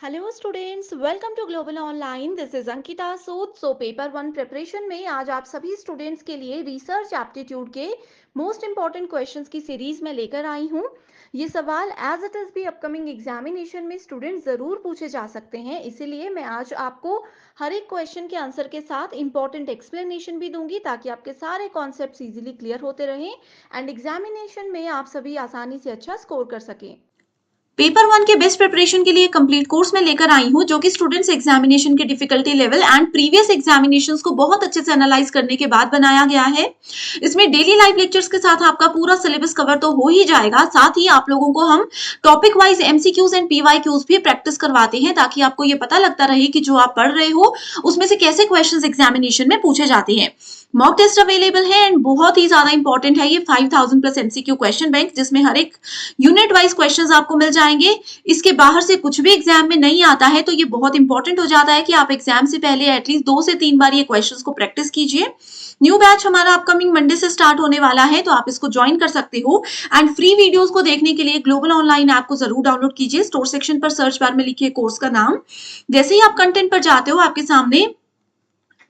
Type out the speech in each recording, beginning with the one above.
Hello students, welcome to global online. This is Ankita Sood. Paper one preparation में आज आप सभी स्टूडेंट्स के लिए रिसर्च एप्टीट्यूड के मोस्ट इंपॉर्टेंट क्वेश्चंस की सीरीज में लेकर आई हूं। ये सवाल एज इट इज भी अपकमिंग एग्जामिनेशन में स्टूडेंट्स जरूर पूछे जा सकते हैं, इसीलिए मैं आज आपको हर एक क्वेश्चन के आंसर के साथ इंपॉर्टेंट एक्सप्लेनेशन भी दूंगी ताकि आपके सारे कॉन्सेप्ट इजीली क्लियर होते रहें एंड एग्जामिनेशन में आप सभी आसानी से अच्छा स्कोर कर सकें। पेपर वन के बेस्ट प्रिपरेशन के लिए कंप्लीट कोर्स में लेकर आई हूं, जो कि स्टूडेंट्स एग्जामिनेशन के difficulty level and previous examinations को बहुत अच्छे से एनालाइज करने के बाद बनाया गया है। इसमें डेली लाइव लेक्चर्स के साथ आपका पूरा सिलेबस कवर तो हो ही जाएगा, साथ ही आप लोगों को हम topic wise MCQs and PYQs भी प्रैक्टिस करवाते हैं ताकि आपको ये पता लगता रहे कि जो आप पढ़ रहे हो उसमें से कैसे क्वेश्चन एग्जामिनेशन में पूछे जाते हैं। मॉक टेस्ट अवेलेबल है एंड बहुत ही ज्यादा इंपॉर्टेंट है ये 5000 प्लस एमसीक्यू क्वेश्चन बैंक, जिसमें हर एक यूनिट वाइज क्वेश्चंस आपको मिल जाएंगे। इसके बाहर से कुछ भी एग्जाम में नहीं आता है, तो ये बहुत इंपॉर्टेंट हो जाता है कि आप एग्जाम से पहले एटलीस्ट 2 से 3 बार ये क्वेश्चंस को प्रैक्टिस कीजिए। न्यू बैच हमारा अपकमिंग मंडे से स्टार्ट होने वाला है, तो आप इसको ज्वाइन कर सकते हो एंड फ्री वीडियोस को देखने के लिए ग्लोबल ऑनलाइन ऐप को जरूर डाउनलोड कीजिए। स्टोर सेक्शन पर सर्च बार में लिखिए कोर्स का नाम। जैसे ही आप कंटेंट पर जाते हो आपके सामने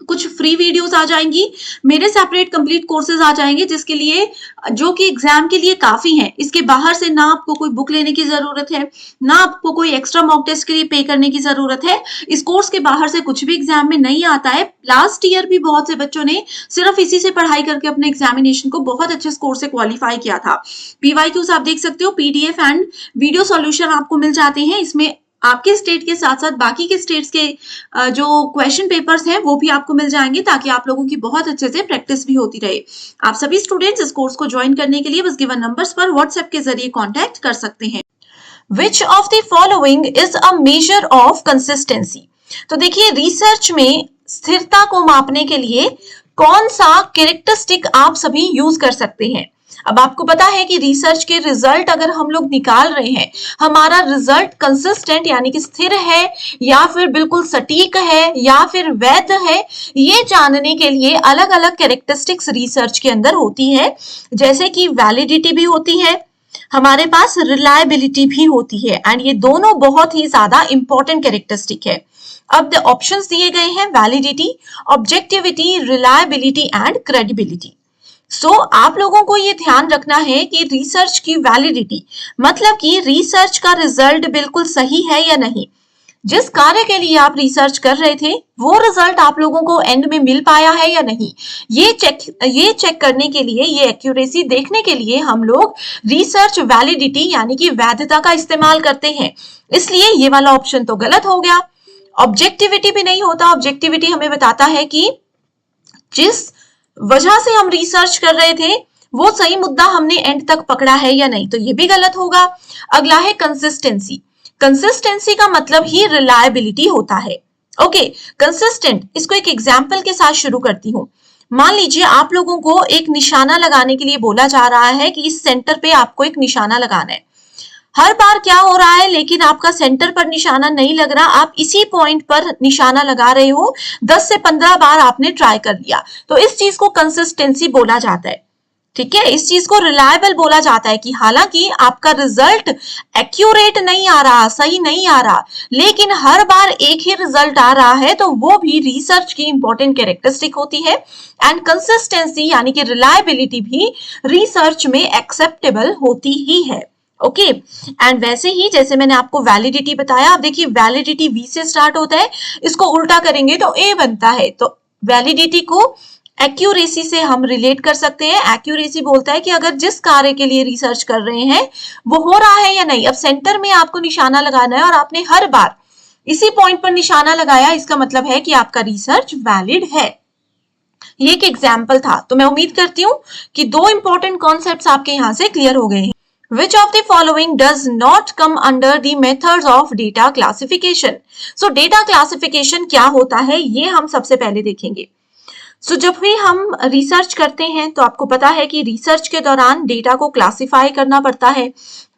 कुछ फ्री वीडियोस आ जाएंगी, मेरे सेपरेट कंप्लीट कोर्सेज आ जाएंगे, जिसके लिए जो कि एग्जाम के लिए काफी है। इसके बाहर से ना आपको कोई बुक लेने की जरूरत है, ना आपको कोई एक्स्ट्रा मॉक टेस्ट के लिए पे करने की जरूरत है। इस कोर्स के बाहर से कुछ भी एग्जाम में नहीं आता है। लास्ट ईयर भी बहुत से बच्चों ने सिर्फ इसी से पढ़ाई करके अपने एग्जामिनेशन को बहुत अच्छे स्कोर से क्वालिफाई किया था। पीवाईक्यूज आप देख सकते हो, पीडीएफ एंड वीडियो सॉल्यूशन आपको मिल जाते हैं। इसमें आपके स्टेट के साथ साथ बाकी के स्टेट्स के जो क्वेश्चन पेपर्स हैं वो भी आपको मिल जाएंगे, ताकि आप लोगों की बहुत अच्छे से प्रैक्टिस भी होती रहे। आप सभी स्टूडेंट्स इस कोर्स को ज्वाइन करने के लिए बस गिवन नंबर्स पर व्हाट्सएप के जरिए कांटेक्ट कर सकते हैं। Which of the following is a measure of consistency? तो देखिए, रिसर्च में स्थिरता को मापने के लिए कौन सा कैरेक्टरिस्टिक आप सभी यूज कर सकते हैं? अब आपको पता है कि रिसर्च के रिजल्ट अगर हम लोग निकाल रहे हैं, हमारा रिजल्ट कंसिस्टेंट यानी कि स्थिर है या फिर बिल्कुल सटीक है या फिर वैध है, ये जानने के लिए अलग अलग कैरेक्टरिस्टिक्स रिसर्च के अंदर होती है। जैसे कि वैलिडिटी भी होती है, हमारे पास रिलायबिलिटी भी होती है, एंड ये दोनों बहुत ही ज्यादा इंपॉर्टेंट कैरेक्टरिस्टिक है। अब द ऑप्शंस दिए गए हैं: validity, objectivity, reliability and credibility. आप लोगों को ये ध्यान रखना है कि रिसर्च की वैलिडिटी मतलब कि रिसर्च का रिजल्ट बिल्कुल सही है या नहीं। जिस कार्य के लिए आप रिसर्च कर रहे थे वो रिजल्ट आप लोगों को एंड में मिल पाया है या नहीं, ये चेक करने के लिए, ये एक्यूरेसी देखने के लिए हम लोग रिसर्च वैलिडिटी यानी कि वैधता का इस्तेमाल करते हैं। इसलिए ये वाला ऑप्शन तो गलत हो गया। ऑब्जेक्टिविटी भी नहीं होता। ऑब्जेक्टिविटी हमें बताता है कि जिस वजह से हम रिसर्च कर रहे थे वो सही मुद्दा हमने एंड तक पकड़ा है या नहीं, तो ये भी गलत होगा। अगला है कंसिस्टेंसी। कंसिस्टेंसी का मतलब ही रिलायबिलिटी होता है। ओके, कंसिस्टेंट, इसको एक एग्जांपल के साथ शुरू करती हूँ। मान लीजिए आप लोगों को एक निशाना लगाने के लिए बोला जा रहा है कि इस सेंटर पे आपको एक निशाना लगाना है। हर बार क्या हो रहा है, लेकिन आपका सेंटर पर निशाना नहीं लग रहा, आप इसी पॉइंट पर निशाना लगा रहे हो। 10 से 15 बार आपने ट्राई कर लिया, तो इस चीज को कंसिस्टेंसी बोला जाता है। ठीक है, इस चीज को रिलायबल बोला जाता है कि हालांकि आपका रिजल्ट एक्यूरेट नहीं आ रहा, सही नहीं आ रहा, लेकिन हर बार एक ही रिजल्ट आ रहा है, तो वो भी रिसर्च की इंपॉर्टेंट कैरेक्टरिस्टिक होती है। एंड कंसिस्टेंसी यानी कि रिलायबिलिटी भी रिसर्च में एक्सेप्टेबल होती ही है। ओके, एंड वैसे ही जैसे मैंने आपको वैलिडिटी बताया, अब देखिए वैलिडिटी वी से स्टार्ट होता है, इसको उल्टा करेंगे तो ए बनता है। तो वैलिडिटी को एक्यूरेसी से हम रिलेट कर सकते हैं। एक्यूरेसी बोलता है कि अगर जिस कार्य के लिए रिसर्च कर रहे हैं वो हो रहा है या नहीं। अब सेंटर में आपको निशाना लगाना है और आपने हर बार इसी पॉइंट पर निशाना लगाया, इसका मतलब है कि आपका रिसर्च वैलिड है। ये एक एग्जाम्पल था। तो मैं उम्मीद करती हूँ कि 2 इंपॉर्टेंट कॉन्सेप्ट्स आपके यहाँ से क्लियर हो गए हैं। Which of the following does not come under the methods of data classification? So data classification क्या होता है ये हम सबसे पहले देखेंगे। जब भी हम रिसर्च करते हैं तो आपको पता है कि रिसर्च के दौरान डेटा को क्लासिफाई करना पड़ता है,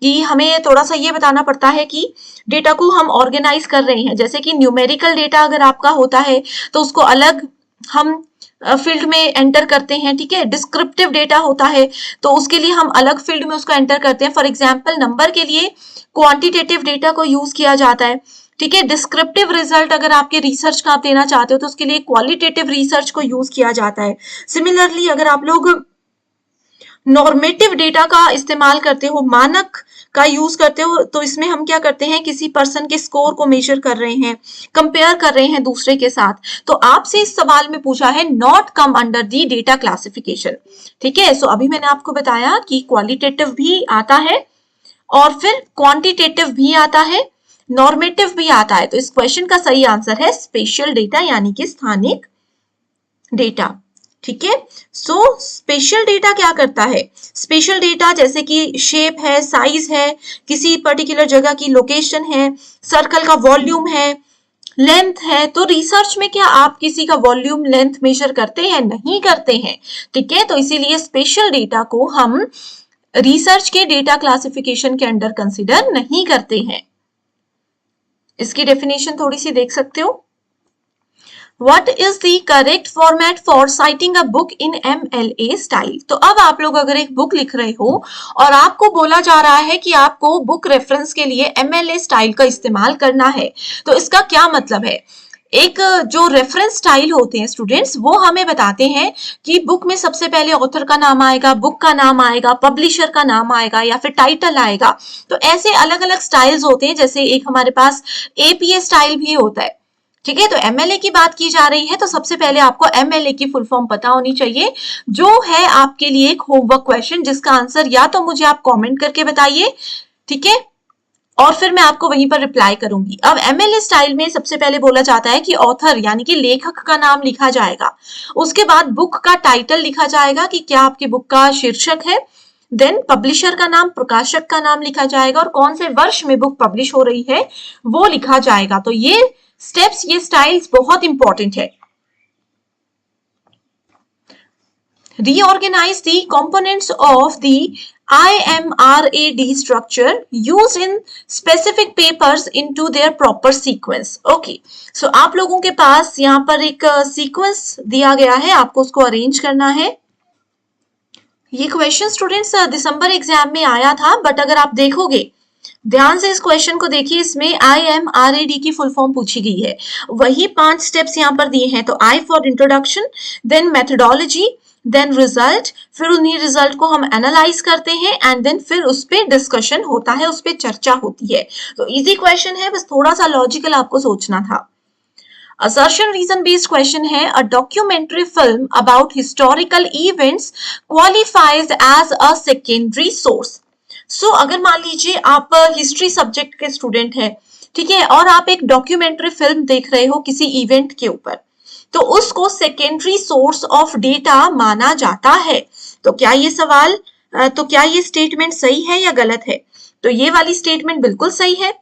कि हमें थोड़ा सा ये बताना पड़ता है कि डेटा को हम ऑर्गेनाइज कर रहे हैं। जैसे कि न्यूमेरिकल डेटा अगर आपका होता है तो उसको अलग हम फील्ड में एंटर करते हैं। ठीक है, डिस्क्रिप्टिव डेटा होता है तो उसके लिए हम अलग फील्ड में उसको एंटर करते हैं। फॉर एग्जांपल, नंबर के लिए क्वांटिटेटिव डेटा को यूज किया जाता है। ठीक है। डिस्क्रिप्टिव रिजल्ट अगर आपके रिसर्च का आप देना चाहते हो तो उसके लिए क्वालिटेटिव रिसर्च को यूज किया जाता है। सिमिलरली अगर आप लोग नॉर्मेटिव डेटा का इस्तेमाल करते हो, मानक का यूज करते हो, तो इसमें हम क्या करते हैं, किसी पर्सन के स्कोर को मेजर कर रहे हैं, कंपेयर कर रहे हैं दूसरे के साथ। तो आपसे इस सवाल में पूछा है not come under the data classification. ठीक है, सो अभी मैंने आपको बताया कि क्वालिटेटिव भी आता है और फिर क्वांटिटेटिव भी आता है, नॉर्मेटिव भी आता है। तो इस क्वेश्चन का सही आंसर है स्पेशल डेटा यानी कि स्थानिक डेटा। ठीक है, सो स्पेशल डेटा क्या करता है? स्पेशल डेटा जैसे कि शेप है, साइज है, किसी पर्टिकुलर जगह की लोकेशन है, सर्कल का वॉल्यूम है, लेंथ है। तो रिसर्च में क्या आप किसी का वॉल्यूम लेंथ मेजर करते हैं? नहीं करते हैं। ठीक है, तो इसीलिए स्पेशल डेटा को हम रिसर्च के डेटा क्लासिफिकेशन के अंडर कंसिडर नहीं करते हैं। इसकी डेफिनेशन थोड़ी सी देख सकते हो। What is the correct format for citing a book in MLA style? तो अब आप लोग अगर एक बुक लिख रहे हो और आपको बोला जा रहा है कि आपको बुक रेफरेंस के लिए MLA स्टाइल का इस्तेमाल करना है, तो इसका क्या मतलब है? एक जो रेफरेंस स्टाइल होते हैं स्टूडेंट्स, वो हमें बताते हैं कि बुक में सबसे पहले ऑथर का नाम आएगा, बुक का नाम आएगा, पब्लिशर का नाम आएगा या फिर टाइटल आएगा। तो ऐसे अलग अलग स्टाइल्स होते हैं। जैसे एक हमारे पास APA स्टाइल भी होता है। ठीक है, तो MLA की बात की जा रही है तो सबसे पहले आपको MLA की फुल फॉर्म पता होनी चाहिए, जो है आपके लिए एक होमवर्क क्वेश्चन, जिसका आंसर या तो मुझे आप कमेंट करके बताइए, ठीक है, और फिर मैं आपको वहीं पर रिप्लाई करूंगी। अब MLA स्टाइल में सबसे पहले बोला जाता है कि ऑथर यानी कि लेखक का नाम लिखा जाएगा, उसके बाद बुक का टाइटल लिखा जाएगा कि क्या आपकी बुक का शीर्षक है, देन पब्लिशर का नाम, प्रकाशक का नाम लिखा जाएगा और कौन से वर्ष में बुक पब्लिश हो रही है वो लिखा जाएगा। तो ये स्टेप्स, ये स्टाइल्स बहुत इंपॉर्टेंट है। Reorganize the components of the IMRAD structure used in specific papers into their proper sequence. Okay, so आप लोगों के पास यहाँ पर एक सीक्वेंस दिया गया है, आपको उसको अरेंज करना है। ये क्वेश्चन स्टूडेंट्स दिसंबर एग्जाम में आया था, बट अगर आप देखोगे ध्यान से इस क्वेश्चन को देखिए, इसमें IMRAD की फुल फॉर्म पूछी गई है। वही 5 स्टेप्स यहाँ पर दिए हैं। तो I for introduction, then methodology, then result, फिर उन्हीं रिजल्ट को हम एनालाइज करते हैं एंड देन फिर उस पर डिस्कशन होता है, उस पर चर्चा होती है। तो इजी क्वेश्चन है, बस थोड़ा सा लॉजिकल आपको सोचना था। असर्शन रीजन बेस्ड क्वेश्चन है। A documentary film about historical events qualifies as a secondary source. So अगर मान लीजिए आप हिस्ट्री सब्जेक्ट के स्टूडेंट हैं, ठीक है, और आप एक डॉक्यूमेंट्री फिल्म देख रहे हो किसी इवेंट के ऊपर, तो उसको सेकेंडरी सोर्स ऑफ डेटा माना जाता है। तो क्या ये सवाल, तो क्या ये स्टेटमेंट सही है या गलत है? तो ये वाली स्टेटमेंट बिल्कुल सही है।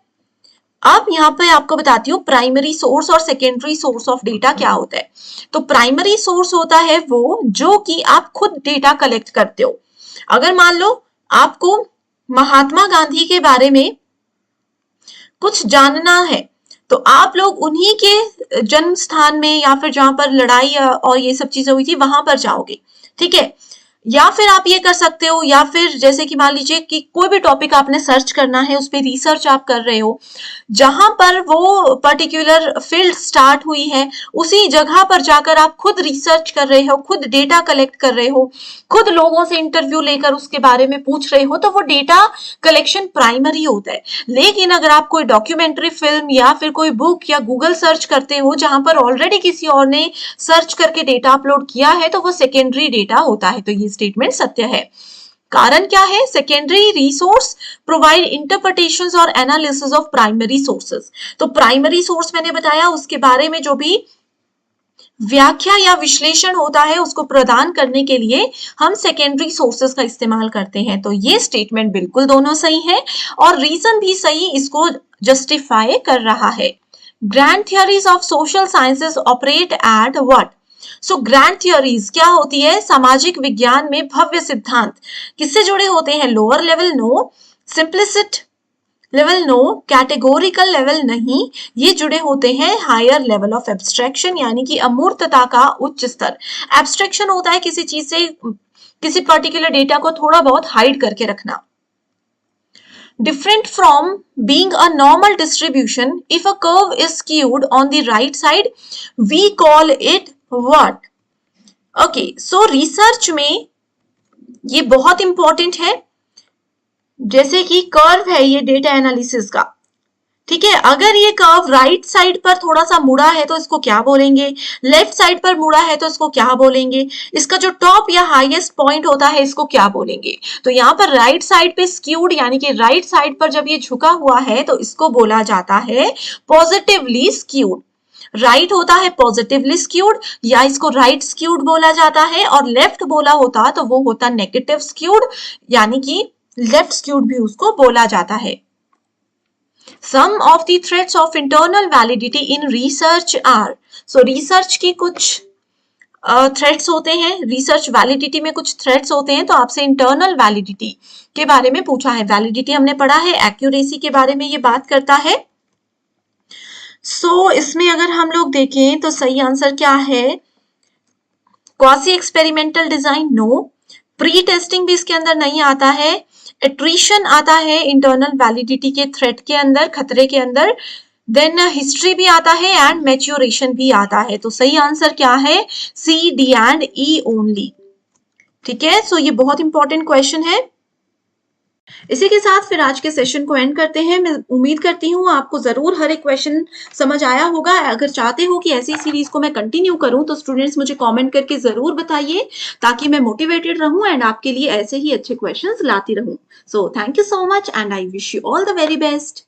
अब यहाँ पे आपको बताती हूँ प्राइमरी सोर्स और सेकेंडरी सोर्स ऑफ डेटा क्या होता है। तो प्राइमरी सोर्स होता है वो जो कि आप खुद डेटा कलेक्ट करते हो। अगर मान लो आपको महात्मा गांधी के बारे में कुछ जानना है, तो आप लोग उन्हीं के जन्म स्थान में या फिर जहां पर लड़ाई और ये सब चीजें हुई थी वहां पर जाओगे। ठीक है, या फिर आप ये कर सकते हो, या फिर जैसे कि मान लीजिए कि कोई भी टॉपिक आपने सर्च करना है, उस पर रिसर्च आप कर रहे हो, जहां पर वो पर्टिकुलर फील्ड स्टार्ट हुई है उसी जगह पर जाकर आप खुद रिसर्च कर रहे हो, खुद डेटा कलेक्ट कर रहे हो, खुद लोगों से इंटरव्यू लेकर उसके बारे में पूछ रहे हो, तो वो डेटा कलेक्शन प्राइमरी होता है। लेकिन अगर आप कोई डॉक्यूमेंट्री फिल्म या फिर कोई बुक या गूगल सर्च करते हो जहां पर ऑलरेडी किसी और ने सर्च करके डेटा अपलोड किया है, तो वो सेकेंडरी डेटा होता है। तो ये स्टेटमेंट सत्य है। कारण क्या है? सेकेंडरी रिसोर्स प्रोवाइड इंटरप्रिटेशंस और एनालिसिस ऑफ प्राइमरी सोर्सेस। तो प्राइमरी सोर्स मैंने बताया, उसके बारे में जो भी व्याख्या या विश्लेषण होता है उसको प्रदान करने के लिए हम सेकेंडरी सोर्सेस का इस्तेमाल करते हैं। तो ये स्टेटमेंट बिल्कुल दोनों सही है और रीजन भी सही इसको जस्टिफाई कर रहा है। Grand theories of social sciences operate at what? So grand theories क्या होती है? सामाजिक विज्ञान में भव्य सिद्धांत किससे जुड़े होते हैं? Lower level no, simplicity level no, categorical level नहीं, ये जुड़े होते हैं हायर लेवल ऑफ एब्स्ट्रैक्शन यानी कि अमूर्तता का उच्च स्तर। एब्स्ट्रैक्शन होता है किसी चीज से, किसी पर्टिकुलर डेटा को थोड़ा बहुत हाइड करके रखना। different from being a normal distribution. If a curve is skewed on the right side, we call it what? Okay, so research में ये बहुत इंपॉर्टेंट है. जैसे कि कर्व है ये डेटा एनालिसिस का, ठीक है. अगर ये कर्व राइट साइड पर थोड़ा सा मुड़ा है तो इसको क्या बोलेंगे, लेफ्ट साइड पर मुड़ा है तो इसको क्या बोलेंगे, इसका जो टॉप या हाईएस्ट पॉइंट होता है इसको क्या बोलेंगे. तो यहाँ पर राइट साइड पे स्क्यूड यानी कि राइट साइड पर जब ये झुका हुआ है तो इसको बोला जाता है पॉजिटिवली स्क्यूड. राइट होता है पॉजिटिवली स्क्यूड या इसको राइट स्क्यूड बोला जाता है, और लेफ्ट बोला होता तो वो होता नेगेटिव स्क्यूड यानी कि लेफ्ट स्क्यूड भी उसको बोला जाता है. Some of the threats of internal validity in research are, so research की कुछ थ्रेट्स होते हैं, रिसर्च वैलिडिटी में कुछ थ्रेट्स होते हैं. तो आपसे इंटरनल वैलिडिटी के बारे में पूछा है. वैलिडिटी हमने पढ़ा है, एक्यूरेसी के बारे में ये बात करता है. सो इसमें अगर हम लोग देखें तो सही आंसर क्या है, quasi experimental design no, pre testing भी इसके अंदर नहीं आता है, एट्रिशन आता है इंटरनल वैलिडिटी के थ्रेट के अंदर, खतरे के अंदर, देन हिस्ट्री भी आता है एंड मैच्योरेशन भी आता है. तो सही आंसर क्या है, सी, डी एंड ई ओनली. ठीक है, सो ये बहुत इंपॉर्टेंट क्वेश्चन है. इसी के साथ फिर आज के सेशन को एंड करते हैं. मैं उम्मीद करती हूँ आपको जरूर हर एक क्वेश्चन समझ आया होगा. अगर चाहते हो कि ऐसी सीरीज को मैं कंटिन्यू करूं तो स्टूडेंट्स मुझे कमेंट करके जरूर बताइए ताकि मैं मोटिवेटेड रहूं एंड आपके लिए ऐसे ही अच्छे क्वेश्चंस लाती रहूं. So thank you so much and I wish you all the very best.